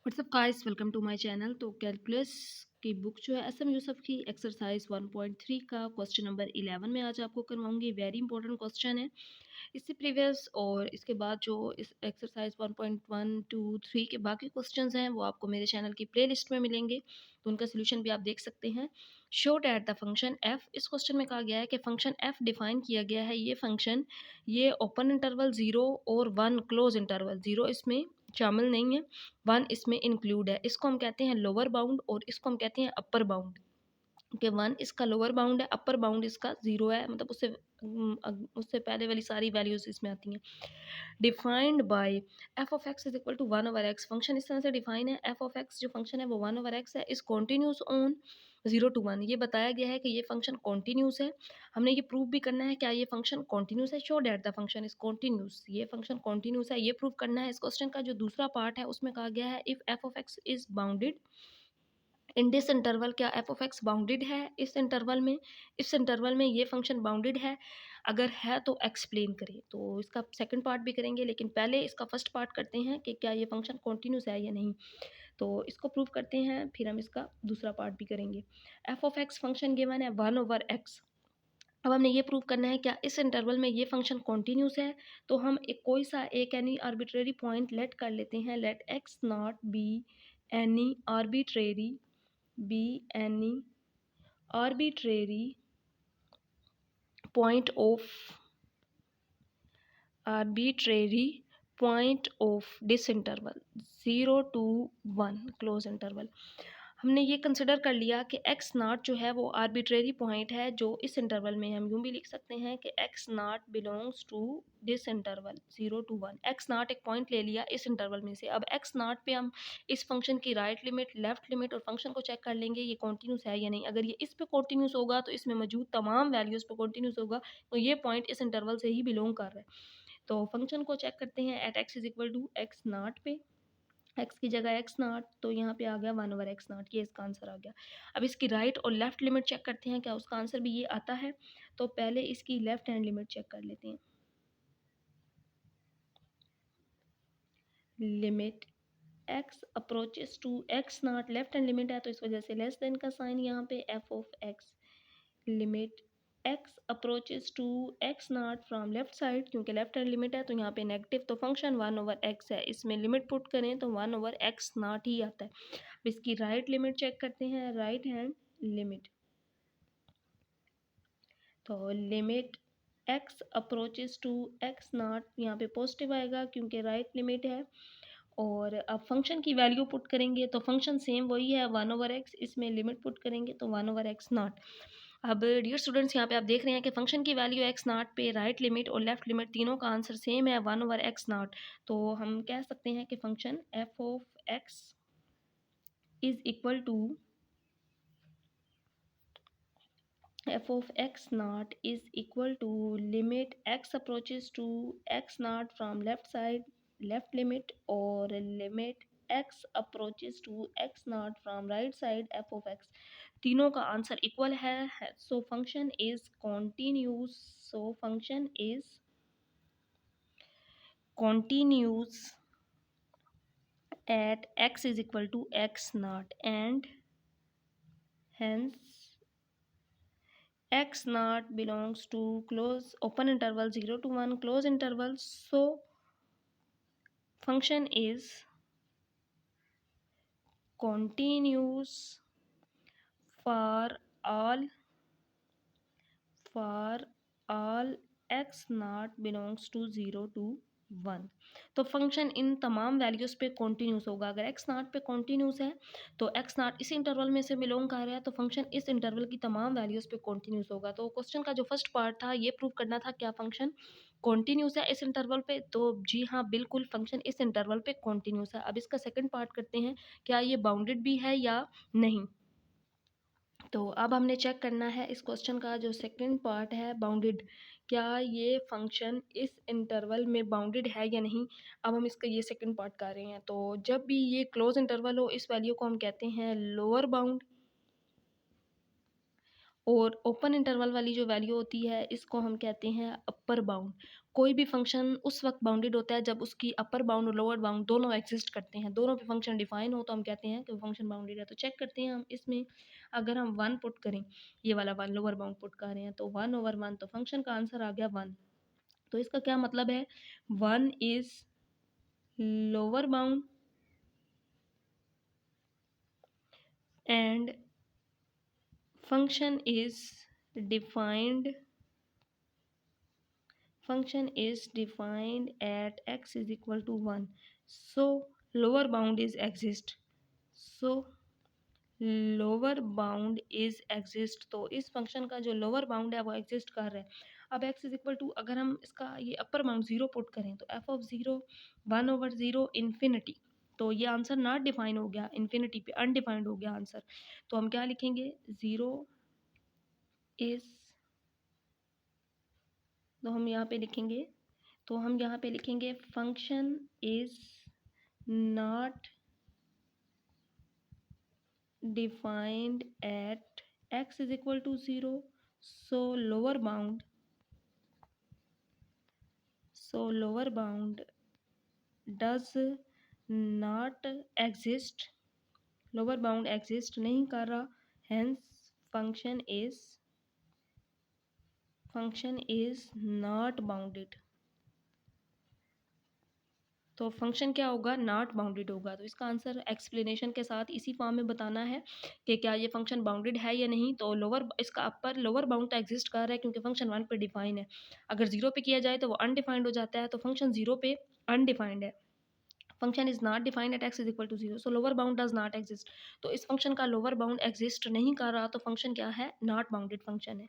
WhatsApp guys, welcome to my channel. तो calculus की book जो है एसएम यूसुफ की एक्सरसाइज 1.3 का क्वेश्चन नंबर 11 में आज आपको करवाऊंगी। वेरी इंपॉर्टेंट क्वेश्चन है। इससे प्रीवियस और इसके बाद जो इस एक्सरसाइज 1.1 2 3 के बाकी क्वेश्चंस हैं वो आपको मेरे चैनल की प्लेलिस्ट में मिलेंगे, तो उनका सोल्यूशन भी आप देख सकते हैं। Show that the function F. इस क्वेश्चन में कहा गया है कि फंक्शन एफ डिफाइन किया गया है। ये फंक्शन ये ओपन इंटरवल 0 और 1 क्लोज इंटरवल 0 इसमें शामिल नहीं है, 1 इसमें इंक्लूड है। इसको हम कहते हैं लोअर बाउंड और इसको हम कहते हैं अपर बाउंड। कि 1 इसका लोअर बाउंड है, अपर बाउंड इसका 0 है, मतलब उससे पहले वाली सारी वैल्यूज इसमें आती हैं। Defined by f of x is equal to 1 over x. Function इस तरह से डिफाइन है, एफ ऑफ एक्स जो फंक्शन है वो 1 ओवर एक्स है, इज कॉन्टिन्यूस ऑन 0 to 1। ये बताया गया है कि ये फंक्शन कॉन्टिन्यूस है। हमने ये प्रूव भी करना है, क्या ये फंक्शन कॉन्टिन्यूस है। Show that the function is continuous. ये फंक्शन कॉन्टिन्यूस है, ये प्रूव करना है। इस क्वेश्चन का जो दूसरा पार्ट है उसमें कहा गया है if F of x is bounded in this interval. क्या एफ ऑफ एक्स बाउंडेड है इस इंटरवल में, इस इंटरवल में ये फंक्शन बाउंडेड है। अगर है तो एक्सप्लेन करें। तो इसका सेकंड पार्ट भी करेंगे, लेकिन पहले इसका फर्स्ट पार्ट करते हैं कि क्या ये फंक्शन कॉन्टिन्यूस है या नहीं। तो इसको प्रूव करते हैं, फिर हम इसका दूसरा पार्ट भी करेंगे। F of x function given है 1 ओवर एक्स। अब हमने ये प्रूव करना है क्या इस इंटरवल में ये फंक्शन कॉन्टिन्यूस है। तो हम एक कोई सा एक एनी आर्बिट्रेरी पॉइंट लेट कर लेते हैं। Let x not be any arbitrary be any arbitrary point of this interval 0 to 1 close interval. हमने ये कंसिडर कर लिया कि एक्स नाट जो है वो आर्बिट्रेरी पॉइंट है जो इस इंटरवल में। हम यूँ भी लिख सकते हैं कि x not belongs to this interval 0 to 1। X not एक पॉइंट ले लिया इस इंटरवल में से। अब एक्स नाट पे हम इस फंक्शन की राइट लिमिट, लेफ्ट लिमिट और फंक्शन को चेक कर लेंगे ये कॉन्टिन्यूस है या नहीं। अगर ये इस पे कॉन्टिन्यूस होगा तो इसमें मौजूद तमाम वैल्यूज़ पे कॉन्टिन्यूस होगा, तो ये पॉइंट इस इंटरवल से ही बिलोंग कर रहा है। तो फंक्शन को चेक करते हैं at x is equal to x not पे। एक्स की जगह एक्स नाट, तो यहाँ पे आ गया 1 ओवर एक्स नाट, ये इसका आंसर आ गया। अब इसकी राइट और लेफ्ट लिमिट चेक करते हैं क्या उसका आंसर भी ये आता है। तो पहले इसकी लेफ्ट हैंड लिमिट चेक कर लेते हैं। Limit x approaches to x naught, left hand limit है तो इस वजह से लेस देन का साइन यहाँ पे। F of x limit x approaches to x naught from left side, क्योंकि लेफ्ट हैंड लिमिट है तो यहाँ पे नेगेटिव, तो फंक्शन 1 ओवर एक्स है। इसमें लिमिट पुट करें तो 1 ओवर एक्स नाट ही आता है। अब इसकी राइट लिमिट चेक करते हैं, राइट हैंड लिमिट। तो limit x approaches to x not, यहाँ पे पॉजिटिव आएगा क्योंकि राइट लिमिट है। और अब फंक्शन की वैल्यू पुट करेंगे तो फंक्शन सेम वही है 1 ओवर एक्स, इसमें लिमिट पुट करेंगे तो 1 ओवर एक्स नाट। अब डियर स्टूडेंट्स, यहाँ पे आप देख रहे हैं कि फंक्शन की वैल्यू एक्स नाट पे राइट लिमिट और लेफ्ट लिमिट तीनों का आंसर सेम है 1 ओवर एक्स नाट। तो हम कह सकते हैं कि function f of x is equal to f of x naught is equal to limit x approaches to x naught from left side, left limit, or limit x approaches to x naught from right side f of x। तीनों का answer equal है। So function is continuous. So function is continuous at x is equal to x naught and hence x naught belongs to close open interval 0 to 1 close interval. So function is continuous for all for all x naught belongs to 0 to 1। तो function in तमाम values पे continuous होगा। अगर x not पे continuous है तो x नाट इस interval में से बिलोंग कर रहा है, तो फंक्शन इस इंटरवल की तमाम वैल्यूज़ पे कॉन्टीन्यूस होगा। तो क्वेश्चन का जो फर्स्ट पार्ट था ये प्रूव करना था क्या फंक्शन कॉन्टीन्यूस है इस इंटरवल पे। तो जी हाँ, बिल्कुल फंक्शन इस इंटरवल पे कॉन्टीन्यूस है। अब इसका सेकंड पार्ट करते हैं, क्या ये बाउंडेड भी है या नहीं। तो अब हमने चेक करना है इस क्वेश्चन का जो सेकंड पार्ट है, बाउंडेड। क्या ये फंक्शन इस इंटरवल में बाउंडेड है या नहीं। अब हम इसका ये सेकंड पार्ट कर रहे हैं। तो जब भी ये क्लोज इंटरवल हो इस वैल्यू को हम कहते हैं लोअर बाउंड और ओपन इंटरवल वाली जो वैल्यू होती है इसको हम कहते हैं अपर बाउंड। कोई भी फंक्शन उस वक्त बाउंडेड होता है जब उसकी अपर बाउंड और लोअर बाउंड दोनों एग्जिस्ट करते हैं, दोनों पे फंक्शन डिफाइन हो तो हम कहते हैं कि वो फंक्शन बाउंडेड है। तो चेक करते हैं हम इसमें, अगर हम 1 पुट करें, ये वाला 1 लोअर बाउंड पुट कर रहे हैं तो 1/1, तो फंक्शन का आंसर आ गया 1। तो इसका क्या मतलब है, 1 is lower bound and function is defined at x is equal to 1, so lower bound is exist, so lower bound is exist. तो इस फंक्शन का जो लोअर बाउंड है वो एग्जिस्ट कर रहा है। अब x इज इक्वल टू, अगर हम इसका ये अपर बाउंड 0 पुट करें तो f ऑफ 0 1/0 इन्फिनिटी, तो ये आंसर नॉट डिफाइन हो गया, इन्फिनिटी पे अनडिफाइंड हो गया आंसर। तो हम क्या लिखेंगे, 0 इज, तो हम यहाँ पे लिखेंगे, function is not defined at x is equal to 0, so lower bound does not exist, lower bound exist नहीं कर रहा, hence function is not bounded। तो फंक्शन क्या होगा, नॉट बाउंडेड होगा। तो इसका आंसर एक्सप्लेनेशन के साथ इसी फॉर्म में बताना है कि क्या ये फंक्शन बाउंडेड है या नहीं। तो इसका अपर लोअर बाउंड तो एग्जिस्ट कर रहा है क्योंकि फंक्शन 1 पे डिफाइन है, अगर 0 पे किया जाए तो वो अनडिफाइंड हो जाता है, तो फंक्शन 0 पे अनडिफाइंड है। Function is not defined at x is equal to 0, so lower bound does not exist. तो इस फंक्शन का लोअर बाउंड एग्जिस्ट नहीं कर रहा, तो फंक्शन क्या है, नॉट बाउंडेड फंक्शन है।